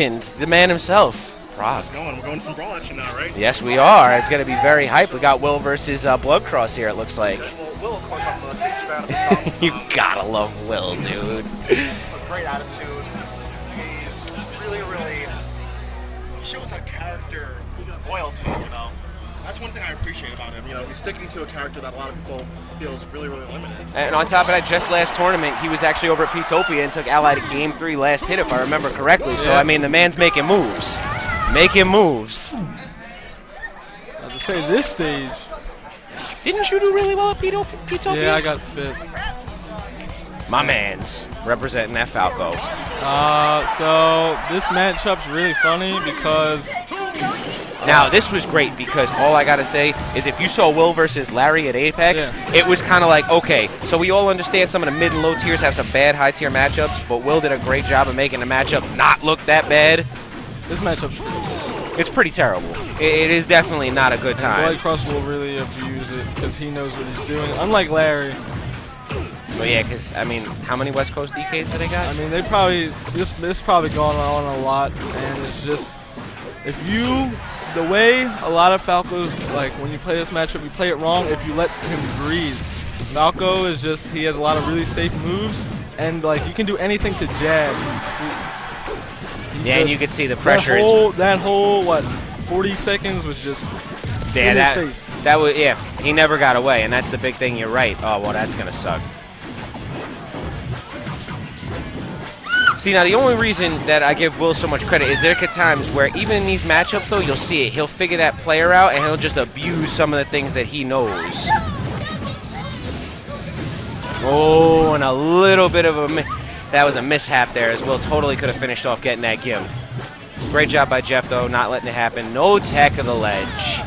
And the man himself. Rob. We're going to some brawl action now, right? Yes, we are. It's going to be very hype. We got Will versus Bloodcross here, it looks like. Well, Will, of course, I'm the big fan of himself. You gotta love Will, dude. He's a great attitude. He's really shows that character loyalty, you know. That's one thing I appreciate about him. You know, he's sticking to a character that a lot of people feel is really limited. And on top of that, just last tournament, he was actually over at Petopia and took Allied to Game 3 last hit, if I remember correctly. So, I mean, the man's making moves. Making moves. I was to say, this stage. Didn't you do really well at Petopia? Yeah, I got 5th. My man's representing that Falco. So this matchup's really funny because... Now, this was great because all I got to say is if you saw Will versus Larry at Apex, it was kind of like, okay, so we all understand some of the mid and low tiers have some bad high tier matchups, but Will did a great job of making the matchup not look that bad. This matchup's it's pretty terrible. It is definitely not a good time. Bloodcross will really abuse it because he knows what he's doing, unlike Larry. But yeah, because, I mean, how many West Coast DKs do they got? I mean, they probably, this probably going on a lot, and it's just, the way a lot of Falcos, like when you play this matchup, you play it wrong if you let him breathe. Falco is just, he has a lot of really safe moves, and like you can do anything to jab. Yeah, and you can see the pressure that whole, what, 40 seconds was just in his face. That was, yeah, he never got away, and that's the big thing, you're right. Oh, well, that's gonna suck. See, now the only reason that I give Will so much credit is there are times where even in these matchups, though, you'll see it. He'll figure that player out, and he'll just abuse some of the things that he knows. Oh, and a little bit of that was a mishap there, as Will totally could have finished off getting that gim. Great job by Jeff, though, not letting it happen. No tech of the ledge.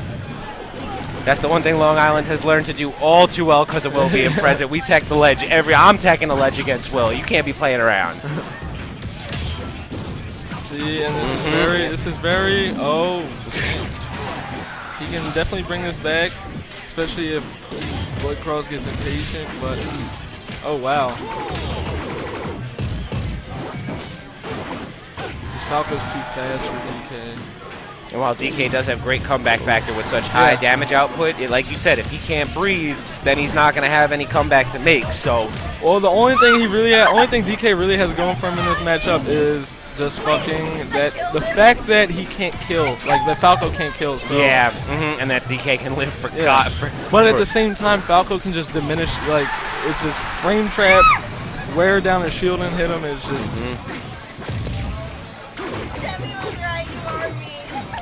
That's the one thing Long Island has learned to do all too well because of Will being present. We tech the ledge I'm teching the ledge against Will. You can't be playing around. See, and this is very, he can definitely bring this back, especially if Bloodcross gets impatient, but, oh wow. This Falco's too fast for DK. And while DK does have great comeback factor with such high damage output, like you said, if he can't breathe, then he's not going to have any comeback to make, so. Well, the only thing DK really has going for him in this matchup is just fucking the fact that he can't kill, like the Falco can't kill. So yeah, and that DK can live for God. But at the same time, Falco can just diminish. Like it's just frame trap, wear down his shield and hit him. It's just.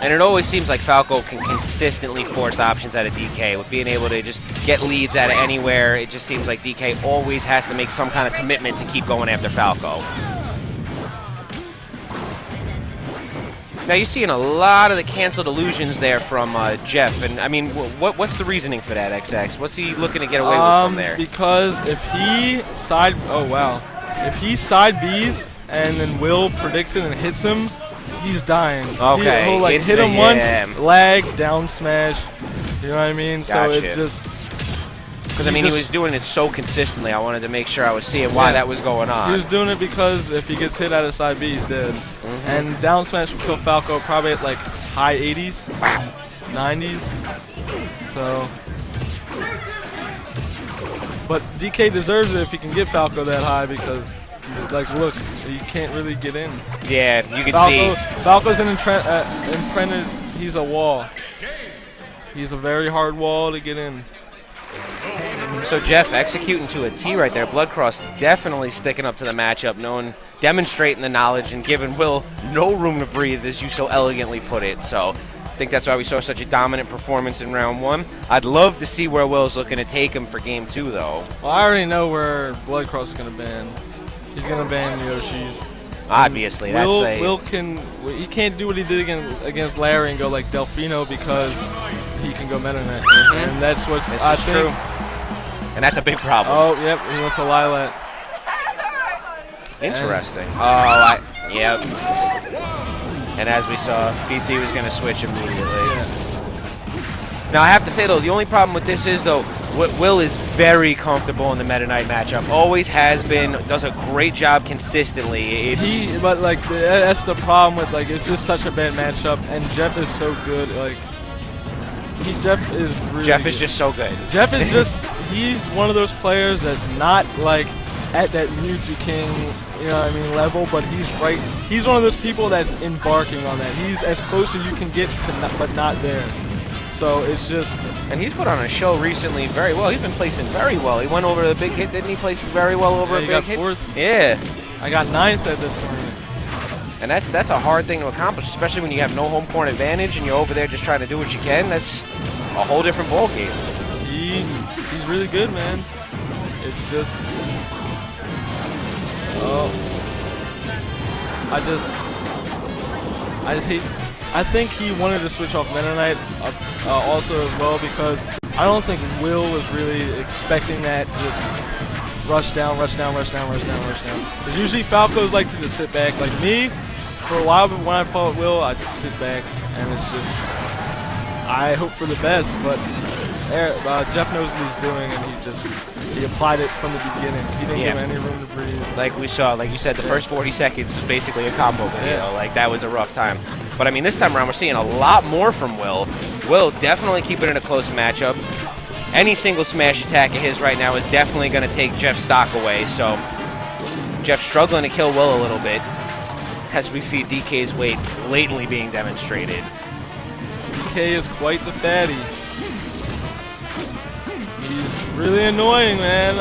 And it always seems like Falco can consistently force options out of DK with being able to just get leads out of anywhere. It just seems like DK always has to make some kind of commitment to keep going after Falco. Now you're seeing a lot of the canceled illusions there from Jeff, and I mean, what's the reasoning for that, XX? What's he looking to get away with from there? Because if he side Bs and then Will predicts it and hits him, he's dying. Okay. He'll like hit him once, lag, down smash. You know what I mean? Gotcha. So it's just. Because I mean, he was doing it so consistently. I wanted to make sure I was seeing why that was going on. He was doing it because if he gets hit out of side B, he's dead. And down smash will kill Falco probably at like high 80s, 90s. So. But DK deserves it if he can get Falco that high because, like, look, he can't really get in. Yeah, you can see. Falco's an imprinted. He's a wall. He's a very hard wall to get in. So Jeff executing to a T right there. Bloodcross definitely sticking up to the matchup, demonstrating the knowledge and giving Will no room to breathe, as you so elegantly put it. So I think that's why we saw such a dominant performance in round 1. I'd love to see where Will's looking to take him for game 2, though. Well, I already know where Bloodcross is going to ban. He's going to ban Yoshi's. Obviously, Will he can't do what he did against Larry and go like Delfino because he can go Meta Net. And that's what's true. And that's a big problem. Oh, yep, he went to Lilat. Interesting. Yep. And as we saw, BC was going to switch immediately. Now, I have to say, though, the only problem with this is, though, Will is very comfortable in the Meta Knight matchup. Always has been. Does a great job consistently. But like that's the problem with like it's just such a bad matchup, and Jeff is so good. Like Jeff is really Jeff is good. just so good. Jeff is just he's one of those players that's not like at that Mewtwo King, you know what I mean, level, but he's one of those people that's embarking on that. He's as close as you can get to but not there. So it's just... And he's put on a show recently very well. He's been placing very well. He went over the big hit, didn't he? Place very well over a big hit. Fourth. Yeah. I got 9th at this tournament. And that's a hard thing to accomplish, especially when you have no home court advantage and you're over there just trying to do what you can. That's a whole different ball game. He's really good, man. It's just... Oh. I just hate... I think he wanted to switch off Meta Knight also as well, because I don't think Will was really expecting that just rush down. Because usually Falcos like to just sit back. Like me, for a while when I fought Will, I just sit back, and it's just... I hope for the best, but Jeff knows what he's doing, and he applied it from the beginning. He didn't give him any room to breathe. Like we saw, like you said, the first 40 seconds was basically a combo video. Yeah. Like that was a rough time. But I mean, this time around we're seeing a lot more from Will. Will definitely keep it in a close matchup. Any single smash attack of his right now is definitely going to take Jeff's stock away. So Jeff struggling to kill Will a little bit, as we see DK's weight blatantly being demonstrated. DK is quite the fatty. He's really annoying, man.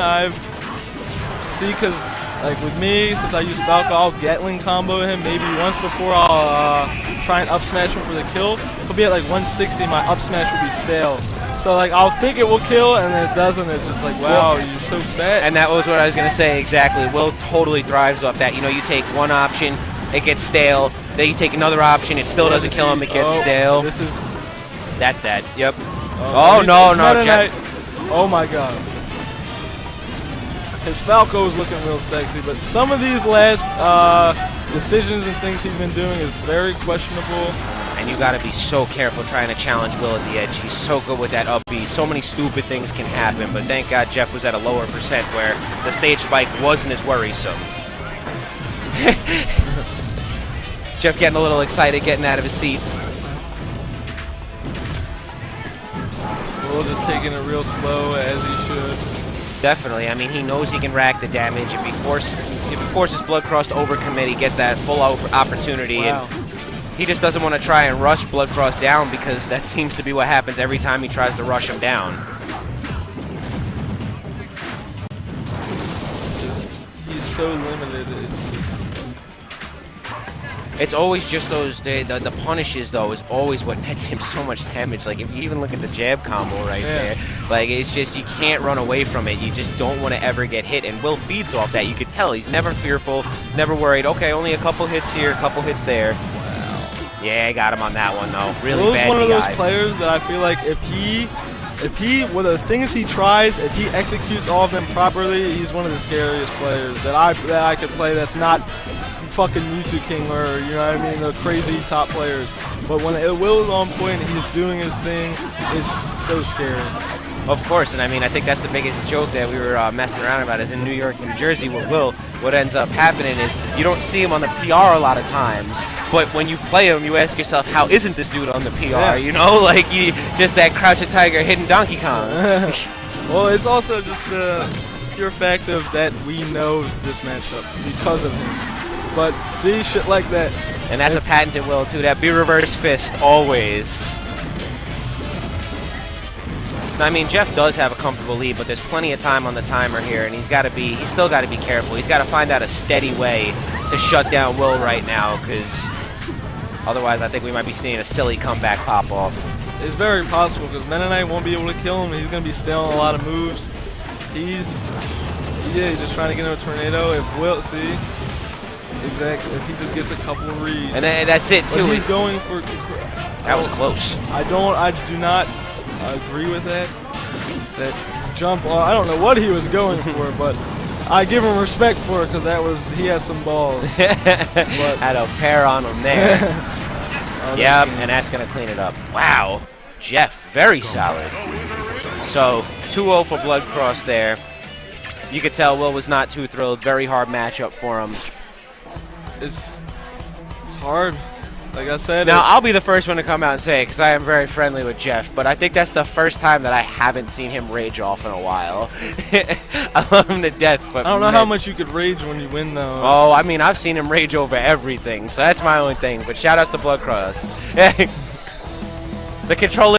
Because like with me, since I use Falco, I'll Gatling combo him maybe once before I'll try and up smash him for the kill. He'll be at like 160, my up smash will be stale. So like I'll think it will kill, and then it doesn't. It's just like, wow, you're so fat. And that was what I was going to say exactly. Will totally thrives off that. You know, you take one option, it gets stale. Then you take another option, it still doesn't kill him, it gets stale. That's that. Yep. Oh no, Jeff. Oh my god. His Falco is looking real sexy, but some of these last decisions and things he's been doing is very questionable. And you got to be so careful trying to challenge Will at the edge. He's so good with that up B. So many stupid things can happen, but thank God Jeff was at a lower percent where the stage spike wasn't as worrisome. Jeff getting a little excited, getting out of his seat. Will just taking it real slow, as he should. Definitely. I mean, he knows he can rack the damage. If he forces Bloodcross to overcommit, he gets that full opportunity. Wow. And he just doesn't want to try and rush Bloodcross down, because that seems to be what happens every time he tries to rush him down. He's so limited. It's always just those, the punishes, though, is always what nets him so much damage. Like, if you even look at the jab combo right there, like, it's just, you can't run away from it. You just don't want to ever get hit, and Will feeds off that. You could tell he's never fearful, never worried. Okay, only a couple hits here, a couple hits there. Wow. Yeah, I got him on that one, though. Really Will's bad one of DI. those players that I feel like if he, with the things he tries, if he executes all of them properly, he's one of the scariest players that I could play. That's not fucking Mewtwo King or, you know what I mean, the crazy top players. But when Will is on point and he's doing his thing, it's so scary. Of course, and I mean, I think that's the biggest joke that we were messing around about is in New York, New Jersey with Will, what ends up happening is you don't see him on the PR a lot of times, but when you play him, you ask yourself, how isn't this dude on the PR, Yeah. you know? Like, just that Crouch a Tiger hitting Donkey Kong. Well, it's also just the pure fact of that we know this matchup because of him. But see, shit like that. And that's a patented Will, too. That B reverse fist, always. I mean, Jeff does have a comfortable lead, but there's plenty of time on the timer here, and he's still got to be careful. He's got to find out a steady way to shut down Will right now, because otherwise I think we might be seeing a silly comeback pop off. It's very possible, because Meta Knight won't be able to kill him. He's going to be stealing a lot of moves. He's just trying to get him a tornado. If Will, see? Exactly. If he just gets a couple of reads. And that's it, too. But he's going for... That was close. I do not agree with that. That jump, I don't know what he was going for, but I give him respect for it because he has some balls. Had a pair on him there. Yep, and that's going to clean it up. Wow. Jeff, very solid. So 2-0 for Bloodcross there. You could tell Will was not too thrilled. Very hard matchup for him. It's hard. Like I said. Now, I'll be the first one to come out and say it because I am very friendly with Jeff, but I think that's the first time that I haven't seen him rage off in a while. I love him to death, but I don't know how much you could rage when you win, though. Oh, I mean, I've seen him rage over everything, so that's my own thing. But shout outs to Bloodcross. The controller.